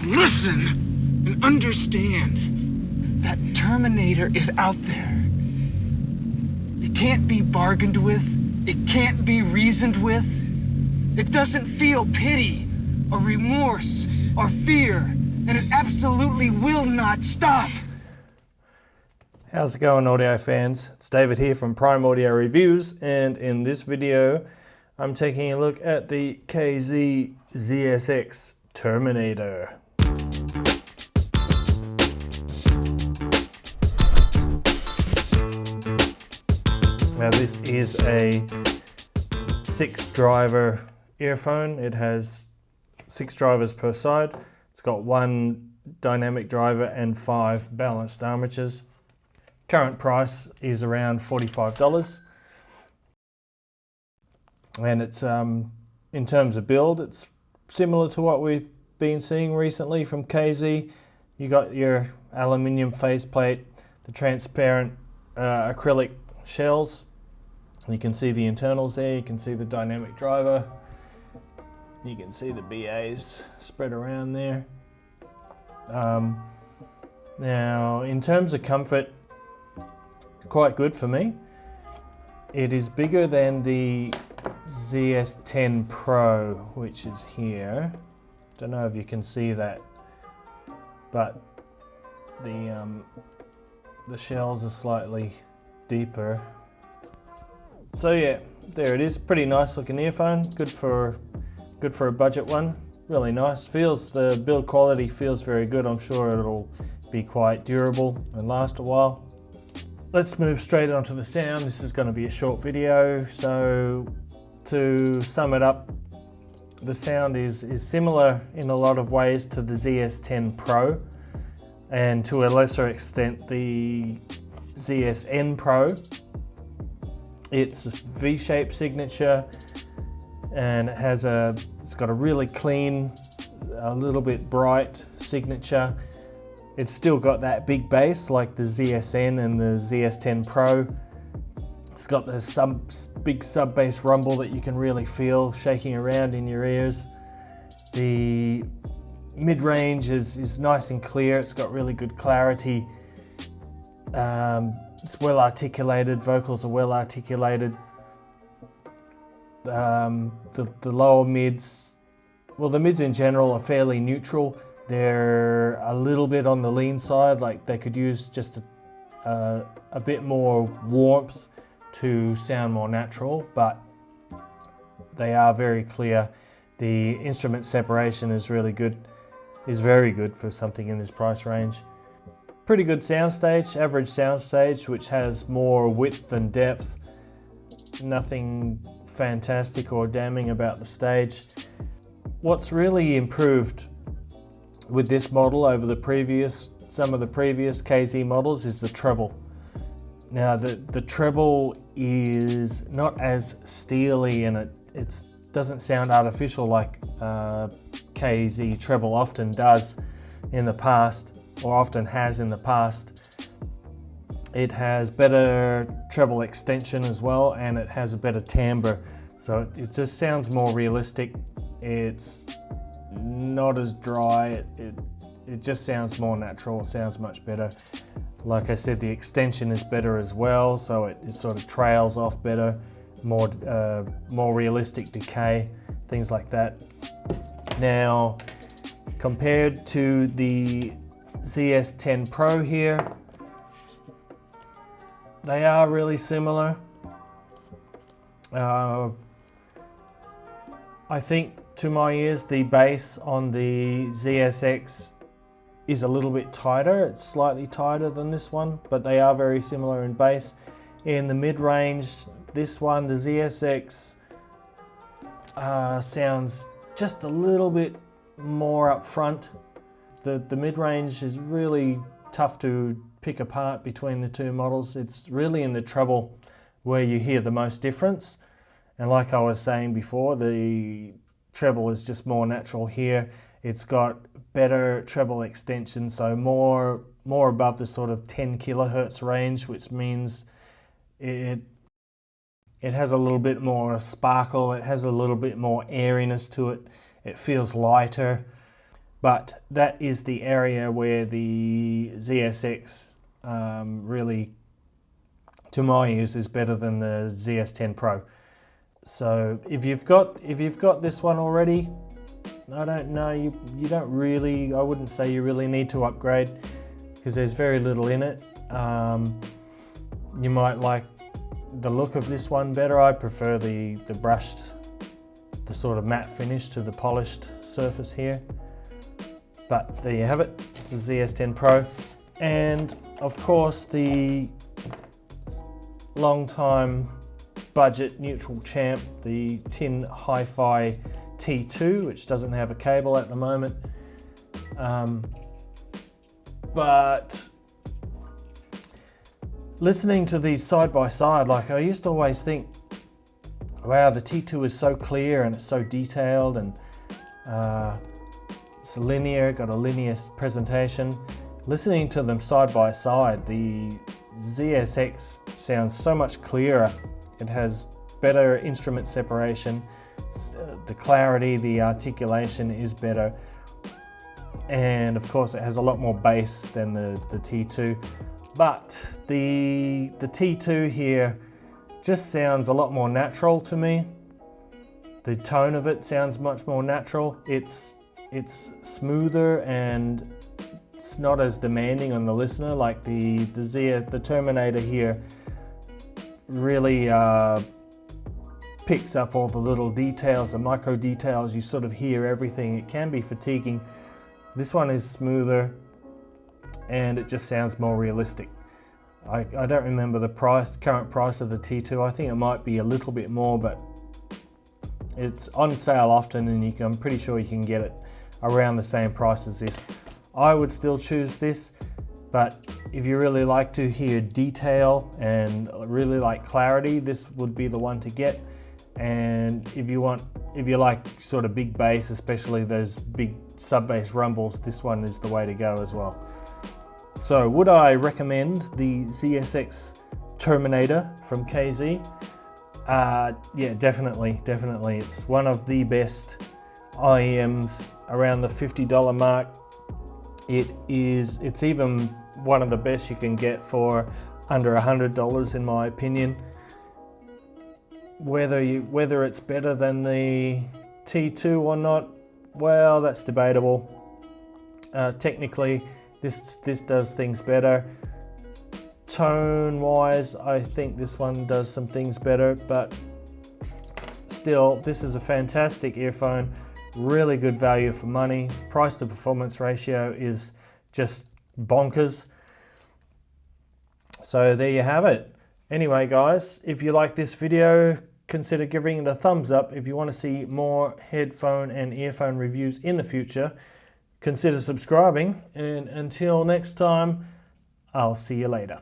Listen and understand that Terminator is out there. It can't be bargained with. It can't be reasoned with. It doesn't feel pity or remorse or fear, and it absolutely will not stop. How's it going, audio fans? It's David here from Prime Audio Reviews, and in this video I'm taking a look at the KZ ZSX Terminator. Now this is a 6-driver earphone. It has 6 drivers per side. It's got 1 dynamic driver and 5 balanced armatures. Current price is around $45. And it's in terms of build, it's similar to what we've been seeing recently from KZ. You got your aluminium faceplate, the transparent acrylic shells. You can see the internals there, you can see the dynamic driver, you can see the BAs spread around there. Now in terms of comfort, quite good for me. It is bigger than the ZS10 Pro, which is here. Don't know if you can see that, but the shells are slightly deeper. So yeah, there it is. Pretty nice looking earphone. Good for a budget one. Really nice. The build quality feels very good. I'm sure it'll be quite durable and last a while. Let's move straight onto the sound. This is going to be a short video. So to sum it up, the sound is similar in a lot of ways to the ZS10 Pro, and to a lesser extent the ZSN Pro. It's a V-shaped signature, and it's got a really clean, a little bit bright signature. It's still got that big bass like the ZSN and the ZS10 Pro. It's got this big sub bass rumble that you can really feel shaking around in your ears. The mid-range is nice and clear. It's got really good clarity. It's well articulated, vocals are well articulated. The lower mids, well, the mids in general are fairly neutral. They're a little bit on the lean side, like they could use just a bit more warmth to sound more natural, but they are very clear. The instrument separation is very good for something in this price range. Pretty good soundstage, average soundstage, which has more width than depth. Nothing fantastic or damning about the stage. What's really improved with this model over some of the previous KZ models is the treble. Now the treble is not as steely, and it doesn't sound artificial like KZ treble often does in the past, or often has in the past. It has better treble extension as well, and it has a better timbre, so it just sounds more realistic. It's not as dry, it just sounds more natural, it sounds much better. Like I said, the extension is better as well, so it sort of trails off better, more realistic decay, things like that. Now, compared to the ZS10 Pro here, they are really similar. I think to my ears the bass on the ZSX is a little bit tighter. It's slightly tighter than this one, but they are very similar in bass. In the mid-range, this one, the ZSX, sounds just a little bit more up front. The mid-range is really tough to pick apart between the two models. It's really in the treble where you hear the most difference. And like I was saying before, the treble is just more natural here. It's got better treble extension, so more above the sort of 10 kilohertz range, which means it has a little bit more sparkle, it has a little bit more airiness to it, it feels lighter. but that is the area where the ZSX really, to my ears, is better than the ZS10 Pro. So if you've got this one already, I don't know, you don't really, I wouldn't say you really need to upgrade, because there's very little in it. You might like the look of this one better. I prefer the brushed, the sort of matte finish to the polished surface here. But there you have it, it's the ZS10 Pro. And of course the long time budget neutral champ, the Tin Hi-Fi T2, which doesn't have a cable at the moment. But listening to these side by side, like I used to always think, wow, the T2 is so clear and it's so detailed, and it's linear, got a linear presentation. Listening to them side by side, the ZSX sounds so much clearer. It has better instrument separation, the clarity, the articulation is better, and of course it has a lot more bass than the T2. But the T2 here just sounds a lot more natural to me. The tone of it sounds much more natural. It's smoother and it's not as demanding on the listener. Like the Terminator here really picks up all the little details, the micro details. You sort of hear everything. It can be fatiguing. This one is smoother and it just sounds more realistic. I don't remember the current price of the T2. I think it might be a little bit more, but it's on sale often, and I'm pretty sure you can get it around the same price as this. I would still choose this, but if you really like to hear detail and really like clarity, this would be the one to get. And if you like sort of big bass, especially those big sub bass rumbles, this one is the way to go as well. So would I recommend the ZSX Terminator from KZ? Yeah, definitely. It's one of the best IEMs around the $50 mark. It's even one of the best you can get for under $100 in my opinion. Whether it's better than the T2 or not, well, that's debatable. Technically, this does things better. Tone wise, I think this one does some things better, but still, this is a fantastic earphone. Really good value for money. Price to performance ratio is just bonkers. So there you have it. Anyway guys, if you like this video, consider giving it a thumbs up. If you want to see more headphone and earphone reviews in the future, consider subscribing. And until next time, I'll see you later.